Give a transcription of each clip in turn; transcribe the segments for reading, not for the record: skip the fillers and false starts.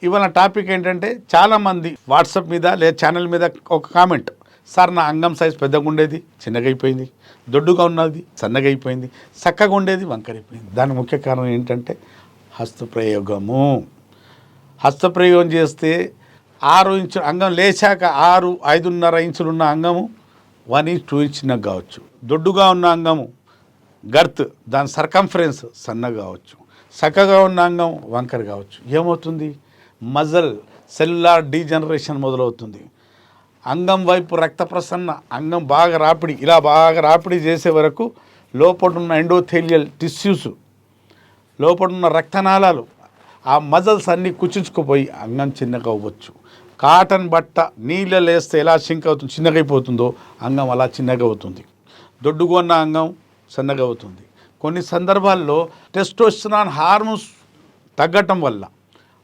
ఇవాళ టాపిక్ ఏంటంటే చాలామంది వాట్సాప్ మీద లేదా ఛానల్ మీద ఒక కామెంట్, సార్ నా అంగం సైజ్ పెద్దగా ఉండేది చిన్నగా అయిపోయింది, దొడ్డుగా ఉన్నది సన్నగా అయిపోయింది, చక్కగా ఉండేది వంకరైపోయింది. దాని ముఖ్య కారణం ఏంటంటే హస్తప్రయోగము. హస్తప్రయోగం చేస్తే 6 ఇంచులు అంగం లేచాక 5.5 ఇంచులు ఉన్న అంగము 1 ఇంచ్ 2 ఇంచ్ చిన్నగా కావచ్చు. దొడ్డుగా ఉన్న అంగము గర్త్ దాని సర్కంఫరెన్స్ సన్నగా కావచ్చు. చక్కగా ఉన్న అంగం వంకర కావచ్చు. ఏమవుతుంది? మజల్ సెల్యులార్ డీజనరేషన్ మొదలవుతుంది. అంగం వైపు రక్త ప్రసరణ, అంగం బాగా రాపిడి, ఇలా బాగా రాపిడి చేసే వరకు లోపడున్న ఎండోథెలియల్ టిష్యూస్, లోపడున్న రక్తనాళాలు, ఆ మజల్స్ అన్నీ కుచించుకుపోయి అంగం చిన్నగా అవ్వచ్చు. కాటన్ బట్ట నీళ్ళలో వేస్తే ఎలా సింక్ అవుతుంది, చిన్నగా అయిపోతుందో అంగం అలా చిన్నగా అవుతుంది. దొడ్డుగా ఉన్న అంగం సన్నగా అవుతుంది. కొన్ని సందర్భాల్లో టెస్టోస్టెరాన్ హార్మోన్స్ తగ్గటం వల్ల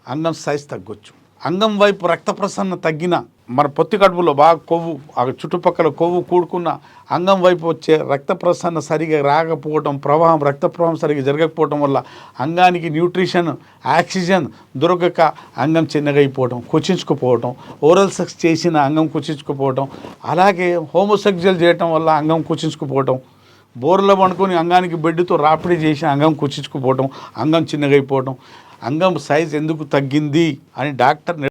అంగం సైజ్ తగ్గొచ్చు. అంగం వైపు రక్త ప్రసరణ తగ్గిన, మన పొత్తి కడుపులో బాగా కొవ్వు, ఆ చుట్టుపక్కల కొవ్వు కూడుకున్న అంగం వైపు వచ్చే రక్త ప్రసరణ సరిగా రాకపోవటం, రక్త ప్రవాహం సరిగా జరగకపోవటం వల్ల అంగానికి న్యూట్రిషన్, ఆక్సిజన్ దొరకక అంగం చిన్నగా అయిపోవటం, కుచించుకుపోవటం, ఓరల్ సెక్స్ చేసిన అంగం కుచించుకుపోవటం, అలాగే హోమోసెక్సువల్ చేయటం వల్ల అంగం కుచించుకుపోవటం, బోర్లో పండుకొని అంగానికి బెడ్డుతో రాపిడి చేసి అంగం కుచించుకుపోవటం, అంగం చిన్నగా అయిపోవటం. అంగం సైజ్ ఎందుకు తగ్గింది అని డాక్టర్